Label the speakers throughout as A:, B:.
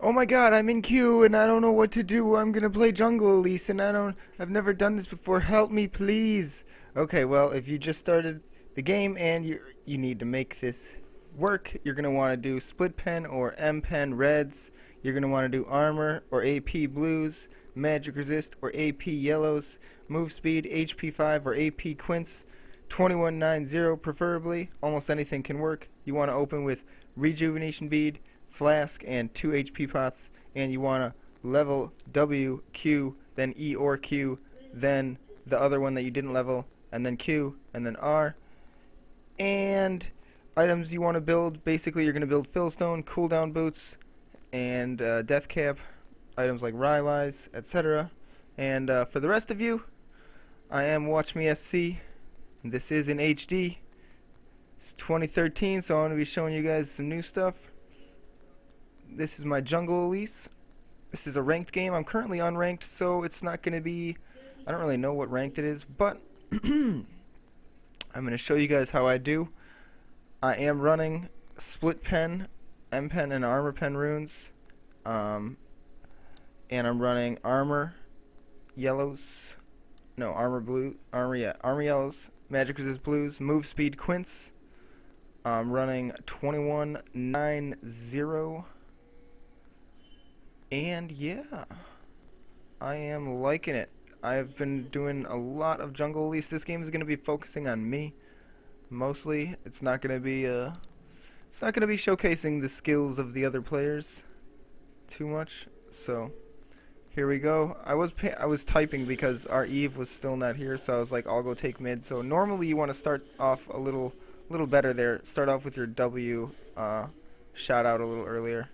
A: Oh my god, I'm in queue and I don't know what to do. I'm gonna play jungle, Elise, and I've never done this before. Help me, please. Okay, well, if you just started the game and you need to make this work, you're gonna want to do split pen or M pen reds. You're gonna want to do armor or AP blues, magic resist or AP yellows, move speed, HP 5 or AP quints, 2190 preferably. Almost anything can work. You want to open with rejuvenation bead, flask, and 2 HP pots, and you want to level W, Q, then E or Q, then the other one that you didn't level, and then Q, and then R. And items you want to build, basically you're going to build Fillstone, cooldown boots, and death cap, items like Rylai's, etc. And for the rest of you, I am Watch Me SC, and this is in HD. It's 2013, so I'm going to be showing you guys some new stuff. This is my jungle Elise. This is a ranked game. I'm currently unranked, so it's not going to be... I don't really know what ranked it is, but I'm going to show you guys how I do. I am running split pen, M pen, and armor pen runes. And I'm running armor yellows. No, armor blue. Armor yellows. Magic resist blues. Move speed quints. I'm running 2190. And yeah, I am liking it. I've been doing a lot of jungle Elise. This game is going to be focusing on me mostly. It's not going to be showcasing the skills of the other players too much. So here we go. I was typing because our Eve was still not here, so I was like, I'll go take mid. So normally you want to start off a little better there. Start off with your W shout out a little earlier.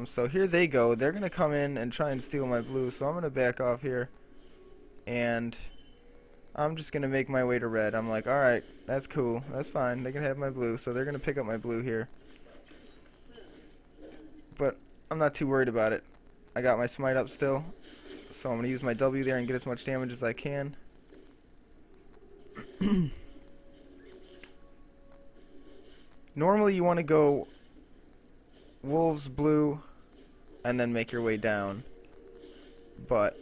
A: So here they go. They're going to come in and try and steal my blue, so I'm going to back off here. And I'm just going to make my way to red. I'm like, alright, that's cool. That's fine. They can have my blue, so they're going to pick up my blue here. But I'm not too worried about it. I got my smite up still, so I'm going to use my W there and get as much damage as I can. Normally you want to go wolves blue and then make your way down, but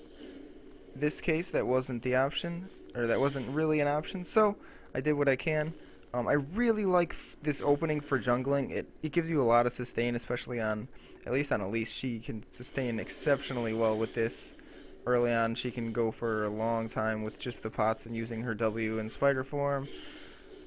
A: this case that wasn't the option, or that wasn't really an option, so I did what I can. I really like this opening for jungling. It gives you a lot of sustain, especially at least on Elise. She can sustain exceptionally well with this. Early on she can go for a long time with just the pots and using her W in spider form.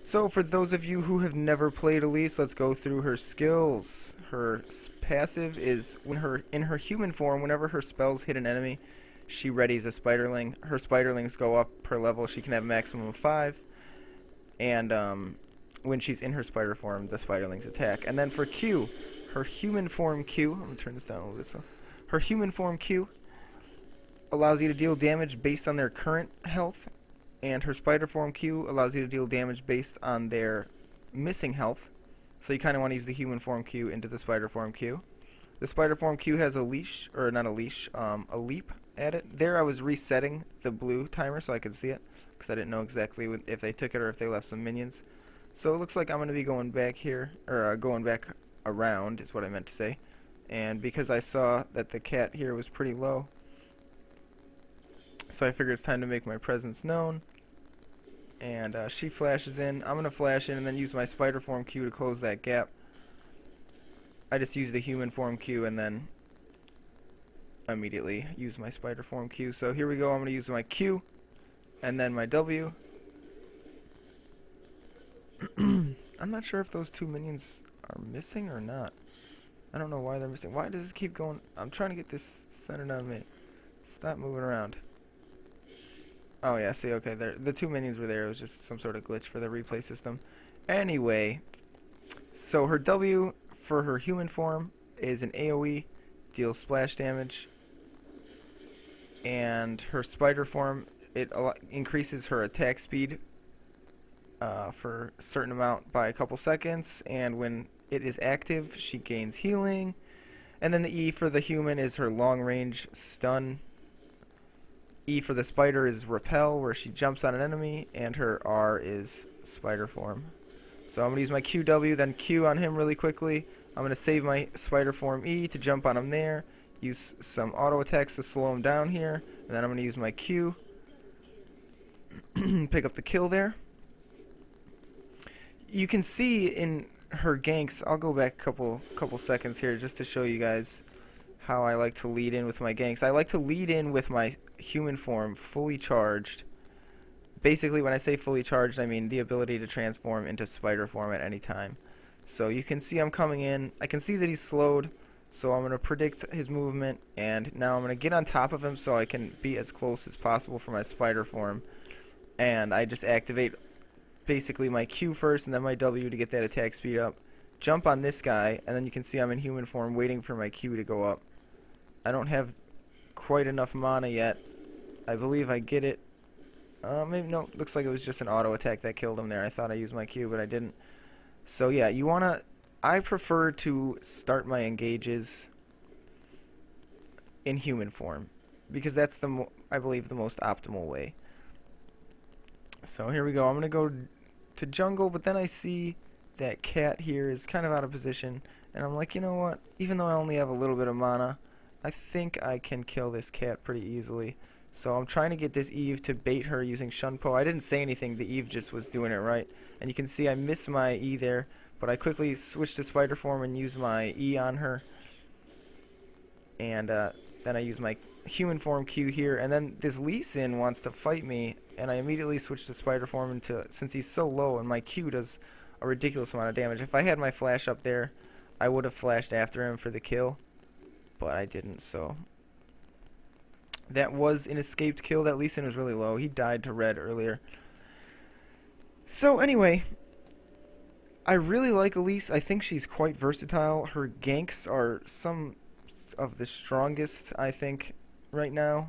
A: So for those of you who have never played Elise, let's go through her skills. Her passive is in her human form, whenever her spells hit an enemy, she readies a spiderling. Her spiderlings go up per level. She can have a maximum of 5. And when she's in her spider form, the spiderlings attack. And then for Q, her human form Q, I'm going to turn this down a little bit. So her human form Q allows you to deal damage based on their current health. And her spider form Q allows you to deal damage based on their missing health. So you kind of want to use the human form Q into the spider form Q. The spider form Q has a leash, or not a leash, a leap at it. There I was resetting the blue timer so I could see it, because I didn't know exactly if they took it or if they left some minions. So it looks like I'm going to be going back here, or going back around is what I meant to say. And because I saw that the cat here was pretty low, so I figured it's time to make my presence known. And she flashes in. I'm going to flash in and then use my spider form Q to close that gap. I just use the human form Q and then immediately use my spider form Q. So here we go. I'm going to use my Q and then my W. I'm not sure if those 2 minions are missing or not. I don't know why they're missing. Why does this keep going? I'm trying to get this centered on me. Stop moving around. Oh yeah, see, okay, the 2 minions were there. It was just some sort of glitch for the replay system. Anyway, so her W for her human form is an AoE, deals splash damage. And her spider form, it increases her attack speed for a certain amount by a couple seconds. And when it is active, she gains healing. And then the E for the human is her long range stun. E for the spider is repel, where she jumps on an enemy, and her R is spider form. So I'm going to use my QW, then Q on him really quickly. I'm going to save my spider form E to jump on him there. Use some auto attacks to slow him down here. And then I'm going to use my Q. Pick up the kill there. You can see in her ganks, I'll go back a couple seconds here just to show you guys how I like to lead in with my ganks. I like to lead in with my human form fully charged. Basically, when I say fully charged, I mean the ability to transform into spider form at any time. So you can see I'm coming in. I can see that he's slowed, so I'm going to predict his movement, and now I'm going to get on top of him so I can be as close as possible for my spider form. And I just activate basically my Q first and then my W to get that attack speed up. Jump on this guy, and then you can see I'm in human form waiting for my Q to go up. I don't have quite enough mana yet. I believe I get it. Maybe no, looks like it was just an auto attack that killed him there. I thought I used my Q, but I didn't. So yeah, you wanna. I prefer to start my engages in human form because that's I believe the most optimal way. So here we go. I'm gonna go to jungle, but then I see that cat here is kind of out of position, and I'm like, you know what? Even though I only have a little bit of mana, I think I can kill this cat pretty easily. So I'm trying to get this Eve to bait her using Shunpo. I didn't say anything, the Eve just was doing it right. And you can see I missed my E there, but I quickly switched to spider form and used my E on her. And then I use my human form Q here, and then this Elise wants to fight me, and I immediately switch to spider form since he's so low and my Q does a ridiculous amount of damage. If I had my flash up there, I would have flashed after him for the kill, but I didn't, so that was an escaped kill. That Elise was really low. He died to red earlier. So anyway, I really like Elise. I think she's quite versatile. Her ganks are some of the strongest, I think, right now.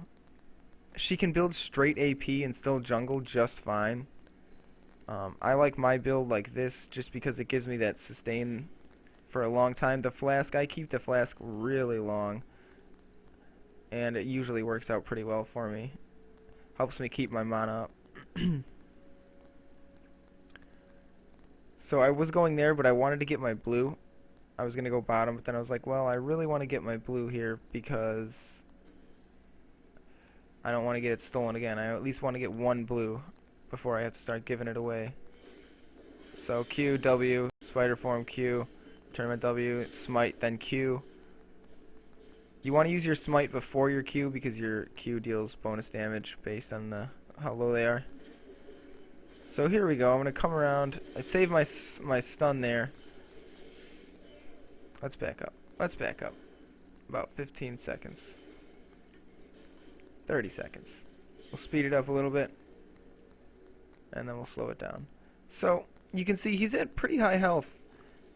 A: She can build straight AP and still jungle just fine. I like my build like this just because it gives me that sustain for a long time. The flask, I keep the flask really long, and it usually works out pretty well for me. Helps me keep my mana up. So I was going there, but I wanted to get my blue. I was going to go bottom, but then I was like, well, I really want to get my blue here because I don't want to get it stolen again. I at least want to get one blue before I have to start giving it away. So Q, W, spider form Q, tournament W, smite, then Q. You want to use your smite before your Q because your Q deals bonus damage based on how low they are. So here we go. I'm going to come around. I save my stun there. Let's back up. Let's back up. About 15 seconds. 30 seconds. We'll speed it up a little bit, and then we'll slow it down. So you can see he's at pretty high health.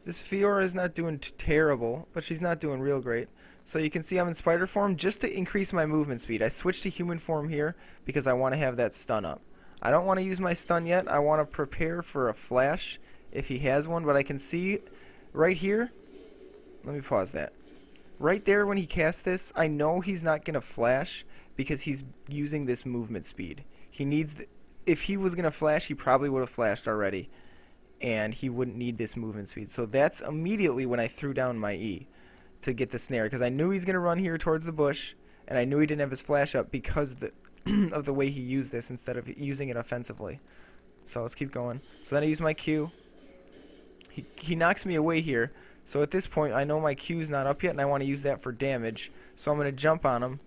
A: This Fiora is not doing terrible, but she's not doing real great. So you can see I'm in spider form just to increase my movement speed. I switched to human form here because I want to have that stun up. I don't want to use my stun yet. I want to prepare for a flash if he has one, but I can see right here. Let me pause that. Right there when he casts this, I know he's not going to flash because he's using this movement speed. He needs if he was going to flash, he probably would have flashed already, and he wouldn't need this movement speed. So that's immediately when I threw down my E to get the snare, because I knew he's going to run here towards the bush, and I knew he didn't have his flash up because of the way he used this instead of using it offensively. So let's keep going. So then I use my Q. He knocks me away here. So at this point, I know my Q's not up yet, and I want to use that for damage. So I'm going to jump on him,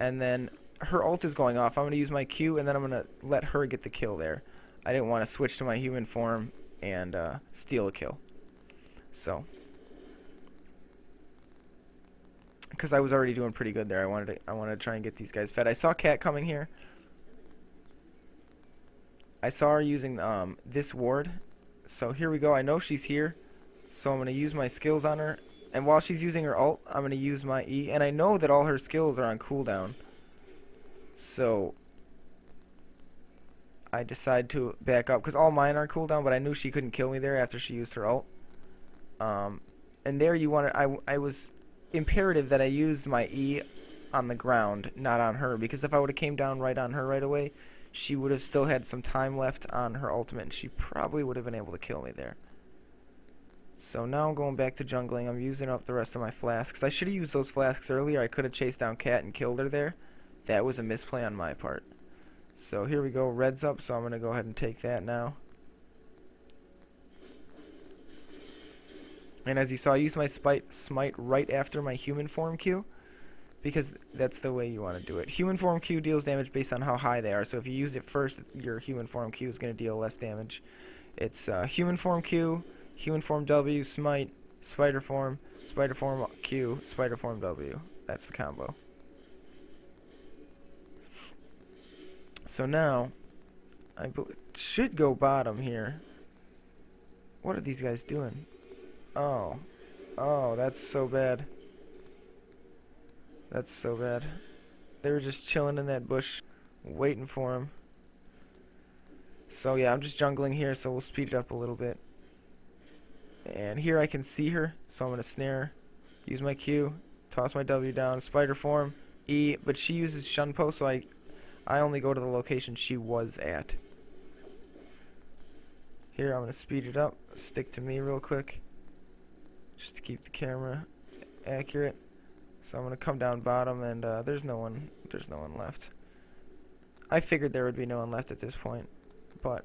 A: and then her ult is going off. I'm going to use my Q, and then I'm going to let her get the kill there. I didn't want to switch to my human form and steal a kill. So, because I was already doing pretty good there, I wanted to try and get these guys fed. I saw Cat coming here. I saw her using this ward. So here we go. I know she's here. So I'm going to use my skills on her. And while she's using her ult, I'm going to use my E. And I know that all her skills are on cooldown. So I decide to back up because all mine are cooldown, but I knew she couldn't kill me there after she used her ult. And there you wanted, I was imperative that I used my E on the ground, not on her, because if I would have came down right on her right away, she would have still had some time left on her ultimate, and she probably would have been able to kill me there. So now I'm going back to jungling. I'm using up the rest of my flasks. I should have used those flasks earlier. I could have chased down Cat and killed her there. That was a misplay on my part. So here we go. Red's up, so I'm going to go ahead and take that now. And as you saw, I used my smite right after my human form Q, because that's the way you want to do it. Human form Q deals damage based on how high they are. So if you use it first, your human form Q is going to deal less damage. It's human form Q, human form W, smite, spider form Q, spider form W. That's the combo. So now, I should go bottom here. What are these guys doing? Oh, that's so bad. That's so bad. They were just chilling in that bush, waiting for him. So yeah, I'm just jungling here, so we'll speed it up a little bit. And here I can see her, so I'm going to snare her. Use my Q, toss my W down, spider form, E, but she uses Shunpo, so I only go to the location she was at. Here, I'm going to speed it up, stick to me real quick, just to keep the camera accurate. So I'm going to come down bottom, and there's no one left. I figured there would be no one left at this point, but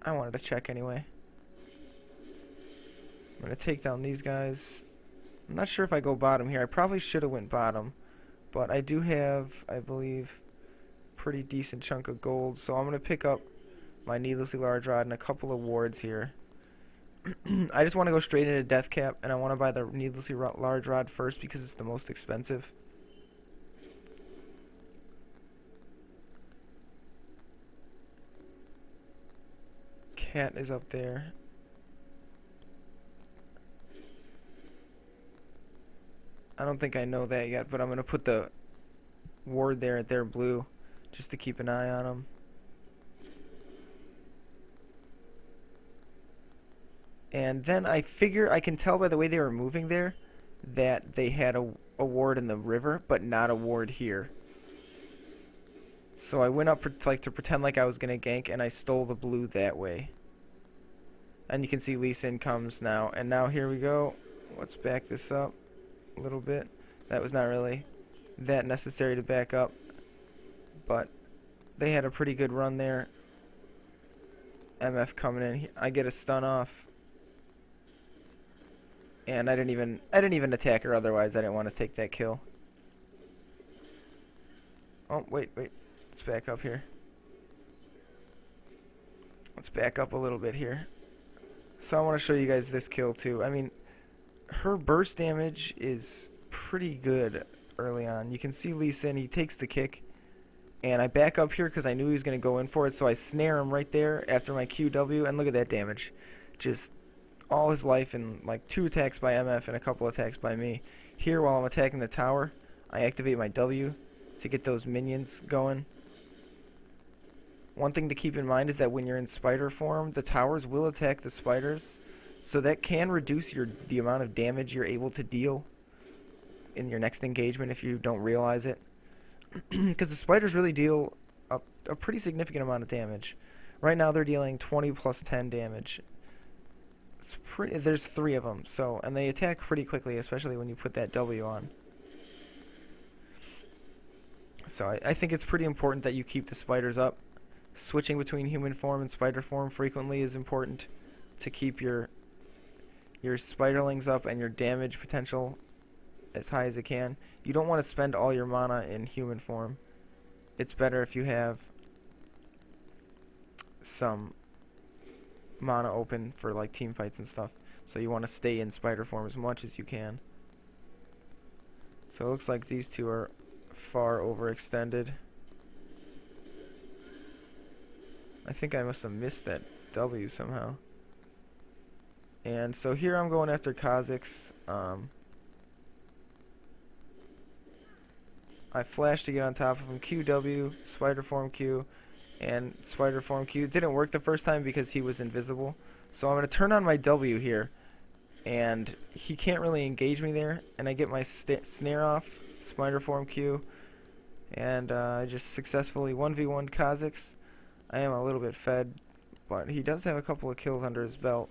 A: I wanted to check anyway. I'm going to take down these guys. I'm not sure if I go bottom here. I probably should have went bottom, but I do have, I believe, pretty decent chunk of gold, so I'm going to pick up my needlessly large rod and a couple of wards here. I just want to go straight into death cap, and I want to buy the needlessly large rod first because it's the most expensive. Cat is up there. I don't think I know that yet, but I'm going to put the ward there at their blue just to keep an eye on them. And then I figure I can tell by the way they were moving there that they had a ward in the river, but not a ward here. So I went up to pretend like I was going to gank, and I stole the blue that way. And you can see Elise comes now. And now here we go. Let's back this up a little bit. That was not really that necessary to back up, but they had a pretty good run there. MF coming in. I get a stun off. And I didn't even attack her, otherwise I didn't want to take that kill. Oh, wait. Let's back up here. Let's back up a little bit here. So I want to show you guys this kill too. I mean, her burst damage is pretty good early on. You can see Lee Sin, he takes the kick. And I back up here because I knew he was going to go in for it. So I snare him right there after my QW. And look at that damage. Just all his life and like 2 attacks by MF and a couple attacks by me. Here, while I'm attacking the tower, I activate my W to get those minions going. One thing to keep in mind is that when you're in spider form, the towers will attack the spiders, so that can reduce the amount of damage you're able to deal in your next engagement if you don't realize it. Because the spiders really deal a pretty significant amount of damage. Right now they're dealing 20 plus 10 damage. There's 3 of them, and they attack pretty quickly, especially when you put that W on. So I think it's pretty important that you keep the spiders up. Switching between human form and spider form frequently is important to keep your spiderlings up and your damage potential as high as it can. You don't want to spend all your mana in human form. It's better if you have some mana open for like team fights and stuff. So you want to stay in spider form as much as you can. So it looks like these two are far overextended. I think I must have missed that W somehow. And so here I'm going after Kha'Zix. I flashed to get on top of him. QW, Spider Form Q, and Spider Form Q. It didn't work the first time because he was invisible. So I'm going to turn on my W here. And he can't really engage me there. And I get my snare off, Spider Form Q. And I just successfully 1v1 Kha'Zix. I am a little bit fed, but he does have a couple of kills under his belt.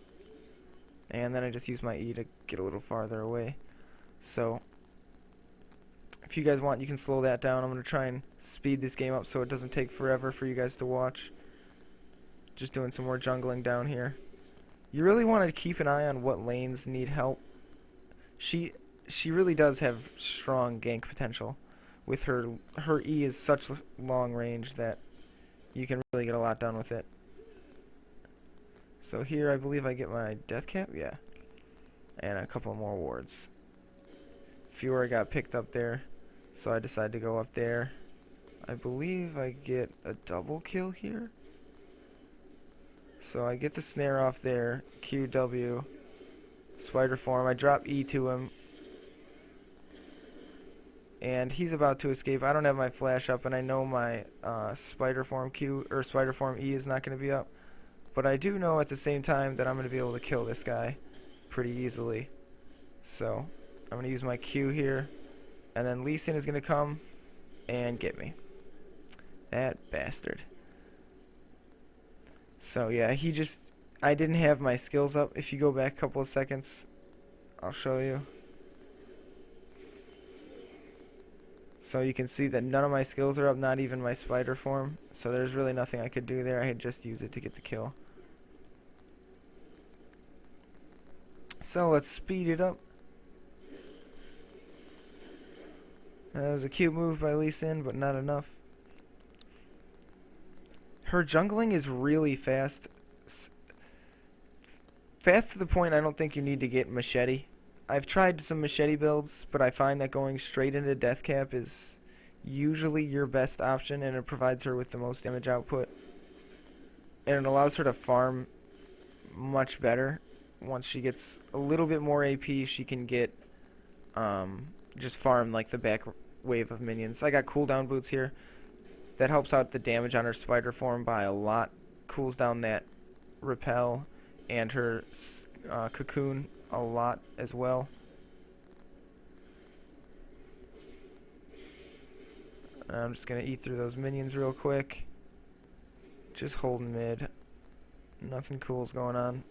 A: And then I just use my E to get a little farther away. So if you guys want, you can slow that down. I'm going to try and speed this game up so it doesn't take forever for you guys to watch. Just doing some more jungling down here. You really want to keep an eye on what lanes need help. She really does have strong gank potential. With her E is such long range that you can really get a lot done with it. So here I believe I get my death cap, yeah. And a couple more wards. Fewer got picked up there, so I decided to go up there. I believe I get a double kill here. So I get the snare off there, QW, spider form. I drop E to him, and he's about to escape. I don't have my flash up, and I know my spider form Q or spider form E is not going to be up. But I do know at the same time that I'm going to be able to kill this guy pretty easily. So I'm going to use my Q here, and then Lee Sin is going to come and get me. That bastard. So yeah, I didn't have my skills up. If you go back a couple of seconds, I'll show you. So you can see that none of my skills are up, not even my spider form. So there's really nothing I could do there. I had just used it to get the kill. So let's speed it up. That was a cute move by Lee Sin, but not enough. Her jungling is really fast. Fast to the point I don't think you need to get machete. I've tried some machete builds, but I find that going straight into death cap is usually your best option, and it provides her with the most damage output. And it allows her to farm much better. Once she gets a little bit more AP, she can get just farm like the back wave of minions. I got cooldown boots here. That helps out the damage on her spider form by a lot. Cools down that repel and her cocoon a lot as well. I'm just going to eat through those minions real quick. Just holding mid. Nothing cool's going on.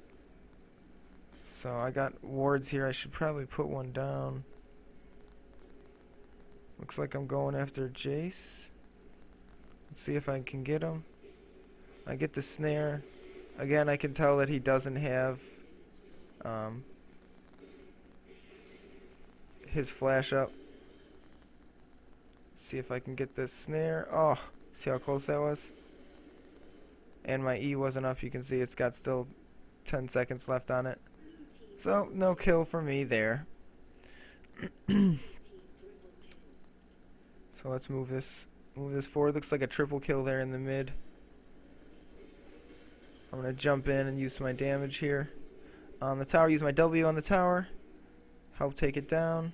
A: So I got wards here. I should probably put one down. Looks like I'm going after Jace. Let's see if I can get him. I get the snare. Again, I can tell that he doesn't have his flash up. Let's see if I can get this snare. Oh, see how close that was? And my E wasn't up. You can see it's got still 10 seconds left on it. So, no kill for me there. So let's move this forward. Looks like a triple kill there in the mid. I'm going to jump in and use my damage here. On the tower, use my W on the tower. Help take it down.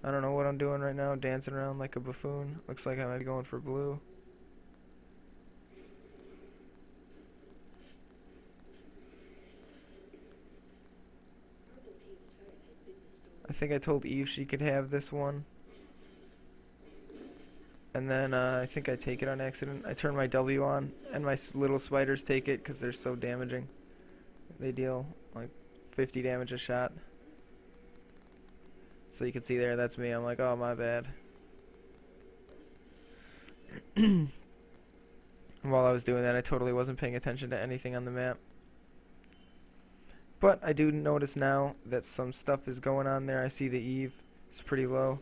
A: I don't know what I'm doing right now, dancing around like a buffoon. Looks like I might be going for blue. I think I told Eve she could have this one. And then I think I take it on accident. I turn my W on, and my little spiders take it because they're so damaging. They deal like 50 damage a shot. So you can see there, that's me. I'm like, oh, my bad. While I was doing that, I totally wasn't paying attention to anything on the map. But I do notice now that some stuff is going on there. I see the Eve is pretty low.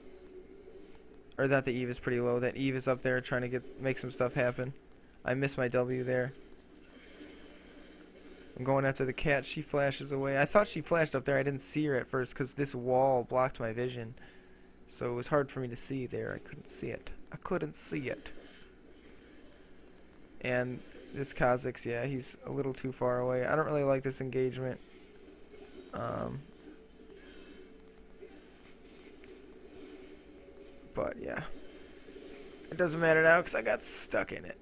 A: Or that the Eve is pretty low. That Eve is up there trying to make some stuff happen. I missed my W there. I'm going after the cat. She flashes away. I thought she flashed up there. I didn't see her at first because this wall blocked my vision. So it was hard for me to see there. I couldn't see it. I couldn't see it. And this Kha'Zix, yeah, he's a little too far away. I don't really like this engagement. But yeah, it doesn't matter now because I got stuck in it.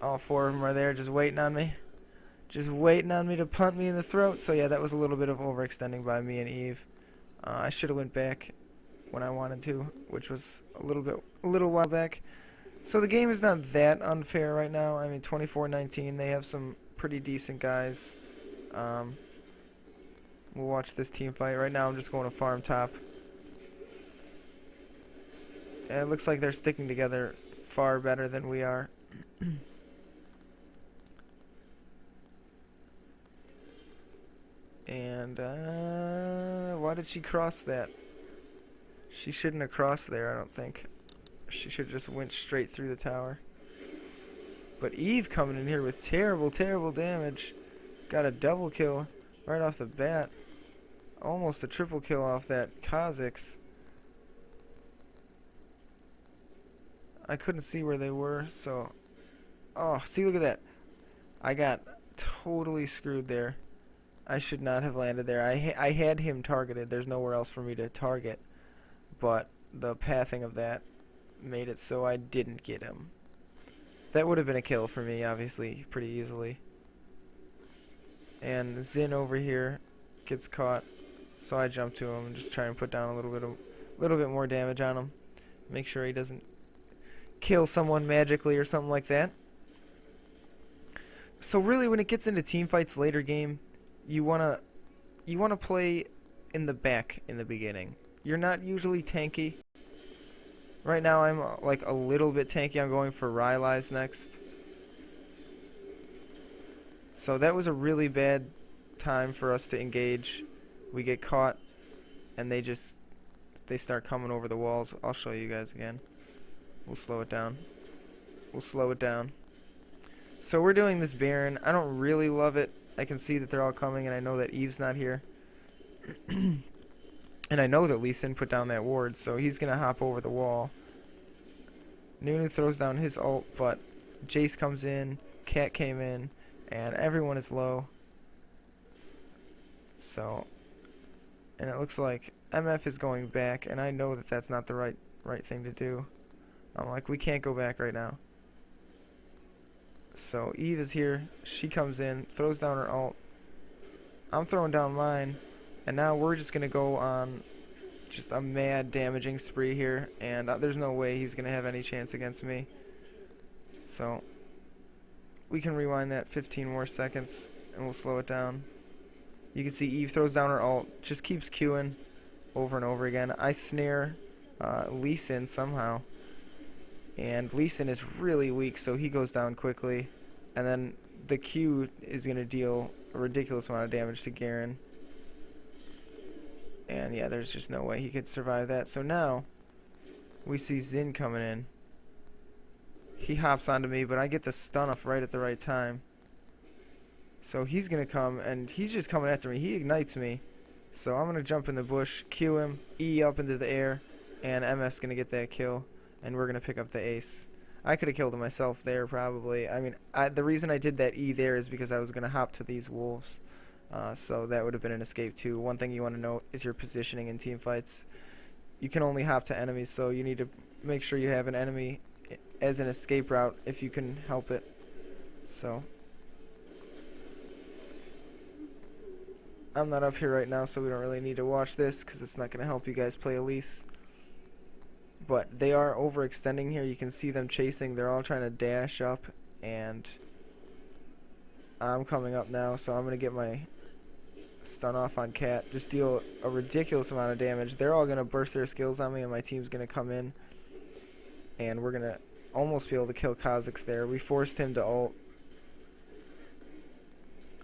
A: All four of them are there just waiting on me. Just waiting on me to punt me in the throat. So yeah, that was a little bit of overextending by me and Eve. I should have went back when I wanted to, which was a little while back. So the game is not that unfair right now. I mean, 24-19. They have some pretty decent guys. Um, we'll watch this team fight. Right now I'm just going to farm top. And it looks like they're sticking together far better than we are. And why did she cross that? She shouldn't have crossed there, I don't think. She should have just went straight through the tower. But Eve coming in here with terrible, terrible damage. Got a double kill right off the bat. Almost a triple kill off that Kha'Zix. I couldn't see where they were, so... Oh, see, look at that. I got totally screwed there. I should not have landed there. I had him targeted. There's nowhere else for me to target. But the pathing of that made it so I didn't get him. That would have been a kill for me, obviously, pretty easily. And Xin over here gets caught, so I jump to him and just try and put down a little bit more damage on him. Make sure he doesn't kill someone magically or something like that. So really, when it gets into team fights later game, you wanna play in the back in the beginning. You're not usually tanky. Right now I'm like a little bit tanky. I'm going for Rylai's next. So that was a really bad time for us to engage. We get caught and they start coming over the walls. I'll show you guys again. We'll slow it down. We'll slow it down. So we're doing this Baron. I don't really love it. I can see that they're all coming, and I know that Eve's not here. And I know that Lee Sin put down that ward, so he's going to hop over the wall. Nunu throws down his ult, but Jace comes in, Cat came in, and everyone is low. So, and it looks like MF is going back, and I know that that's not the right thing to do. I'm like, we can't go back right now. So Eve is here. She comes in, throws down her ult. I'm throwing down mine, and now we're just gonna go on just a mad damaging spree here, and there's no way he's gonna have any chance against me. So we can rewind that 15 more seconds, and we'll slow it down. You can see Eve throws down her ult, just keeps queuing over and over again. I snare Lee Sin somehow. And Lee Sin is really weak, so he goes down quickly. And then the Q is going to deal a ridiculous amount of damage to Garen. And yeah, there's just no way he could survive that. So now, we see Xin coming in. He hops onto me, but I get the stun off right at the right time. So he's going to come, and he's just coming after me. He ignites me. So I'm going to jump in the bush, Q him, E up into the air, and MF's going to get that kill. And we're going to pick up the ace. I could have killed him myself there, probably. I mean, the reason I did that E there is because I was going to hop to these wolves. So that would have been an escape, too. One thing you want to know is your positioning in team fights. You can only hop to enemies, so you need to make sure you have an enemy as an escape route if you can help it. So I'm not up here right now, so we don't really need to watch this because it's not going to help you guys play Elise. But they are overextending here. You can see them chasing. They're all trying to dash up, and I'm coming up now, so I'm going to get my stun off on Cat. Just deal a ridiculous amount of damage. They're all going to burst their skills on me, and my team's going to come in, and we're going to almost be able to kill Kha'Zix there. We forced him to ult.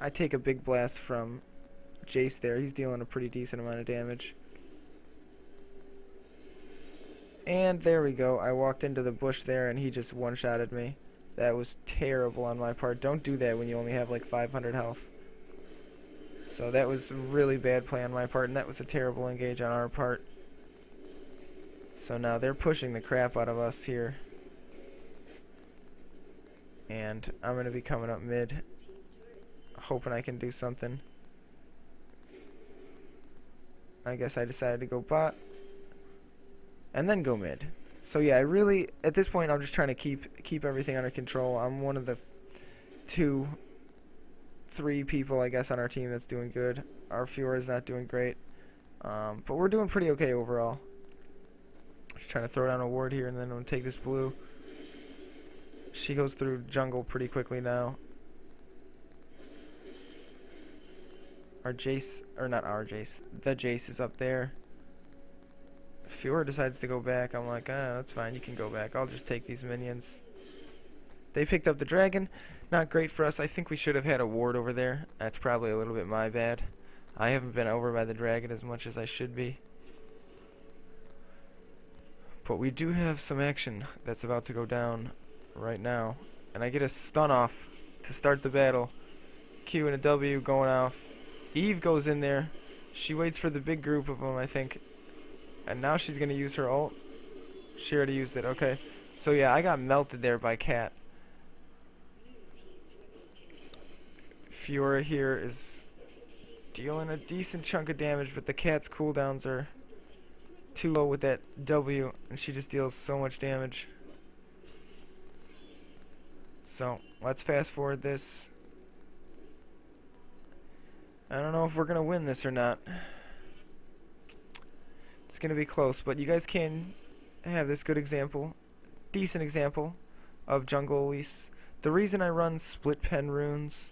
A: I take a big blast from Jace there. He's dealing a pretty decent amount of damage. And there we go. I walked into the bush there and he just one-shotted me. That was terrible on my part. Don't do that when you only have like 500 health. So that was a really bad play on my part, and that was a terrible engage on our part. So now they're pushing the crap out of us here. And I'm going to be coming up mid, hoping I can do something. I guess I decided to go bot. And then go mid. So yeah, I really, at this point, I'm just trying to keep everything under control. I'm one of the 3 people, I guess, on our team that's doing good. Our Fiora is not doing great. But we're doing pretty okay overall. Just trying to throw down a ward here, and then I'm going to take this blue. She goes through jungle pretty quickly now. Our Jace, or not our Jace, the Jace is up there. Fiora decides to go back. I'm like, that's fine, you can go back. I'll just take these minions. They picked up the dragon. Not great for us. I think we should have had a ward over there. That's probably a little bit my bad. I haven't been over by the dragon as much as I should be. But we do have some action that's about to go down right now. And I get a stun off to start the battle. Q and a W going off. Eve goes in there. She waits for the big group of them, I think. And now she's going to use her ult. She already used it, okay. So yeah, I got melted there by Cat. Fiora here is dealing a decent chunk of damage, but the Cat's cooldowns are too low with that W, and she just deals so much damage. So, let's fast forward this. I don't know if we're going to win this or not. It's going to be close, but you guys can have this good example, decent example of jungle Elise. The reason I run split pen runes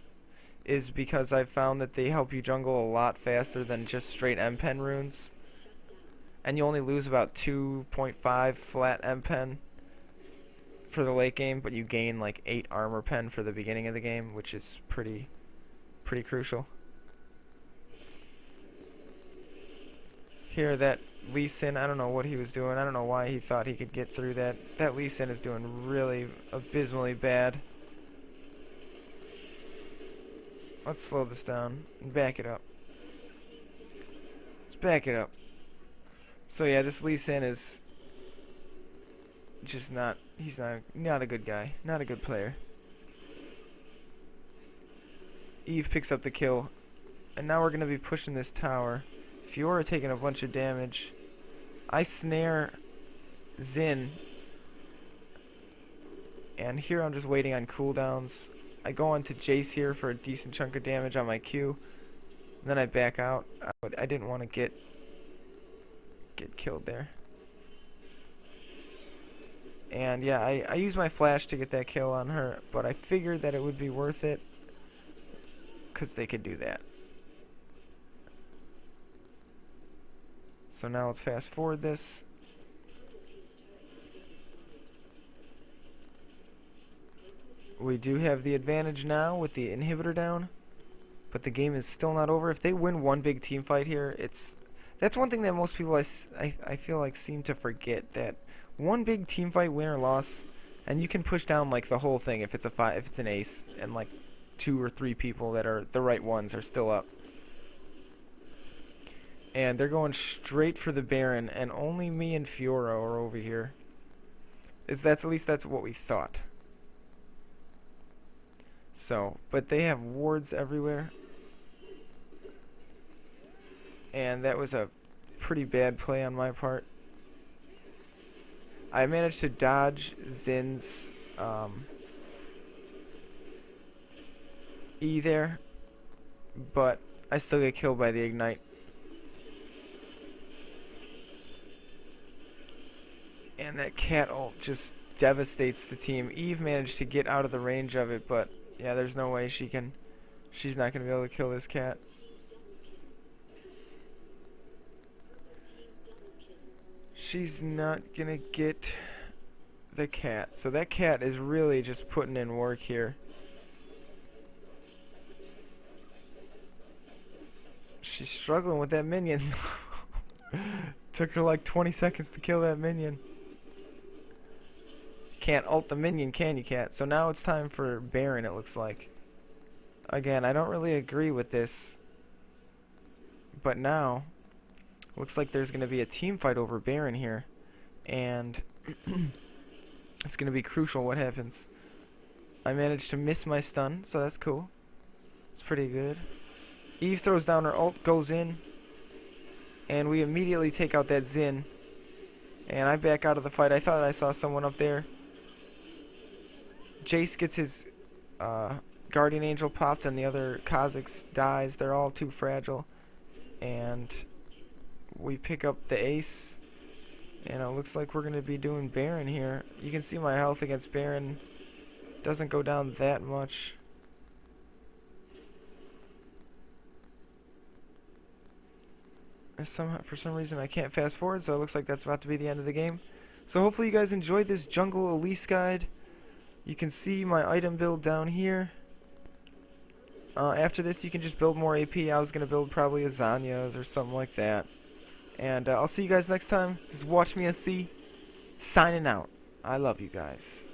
A: is because I've found that they help you jungle a lot faster than just straight M pen runes. And you only lose about 2.5 flat M pen for the late game, but you gain like 8 armor pen for the beginning of the game, which is pretty crucial. Here, that Lee Sin, I don't know what he was doing. I don't know why he thought he could get through that. That Lee Sin is doing really abysmally bad. Let's slow this down and back it up. Let's back it up. So yeah, this Lee Sin is just not, he's not a good guy, not a good player. Eve picks up the kill, and now we're going to be pushing this tower. Fiora taking a bunch of damage. I snare Xin, and here I'm just waiting on cooldowns. I go on to Jace here for a decent chunk of damage on my Q, and then I back out. I didn't want to get killed there. And yeah, I used my flash to get that kill on her, but I figured that it would be worth it because they could do that. So now let's fast forward this. We do have the advantage now with the inhibitor down, but the game is still not over. If they win one big team fight here, that's one thing that most people I feel like seem to forget, that one big team fight, win or loss, and you can push down like the whole thing if it's an ace, and like 2 or 3 people that are the right ones are still up. And they're going straight for the Baron, and only me and Fiora are over here. At least that's what we thought. So, but they have wards everywhere. And that was a pretty bad play on my part. I managed to dodge Zin's E there, but I still get killed by the Ignite. And that cat ult just devastates the team. Eve managed to get out of the range of it, but yeah, there's no way she's not going to be able to kill this cat. She's not going to get the cat. So that cat is really just putting in work here. She's struggling with that minion. Took her like 20 seconds to kill that minion. Can't ult the minion, can you, cat? So now it's time for Baron, it looks like. Again, I don't really agree with this, but now looks like there's going to be a team fight over Baron here, and it's going to be crucial what happens. I managed to miss my stun, so that's cool. It's pretty good. Eve throws down her ult, goes in, and we immediately take out that Xin, and I back out of the fight. I thought I saw someone up there. Jace gets his Guardian Angel popped, and the other Kha'Zix dies. They're all too fragile. And we pick up the ace, and it looks like we're going to be doing Baron here. You can see my health against Baron doesn't go down that much. For some reason I can't fast forward, so it looks like that's about to be the end of the game. So hopefully you guys enjoyed this Jungle Elise guide. You can see my item build down here. After this you can just build more AP. I was going to build probably a Zanya's or something like that. And I'll see you guys next time. This is Watch Me SC, signing out. I love you guys.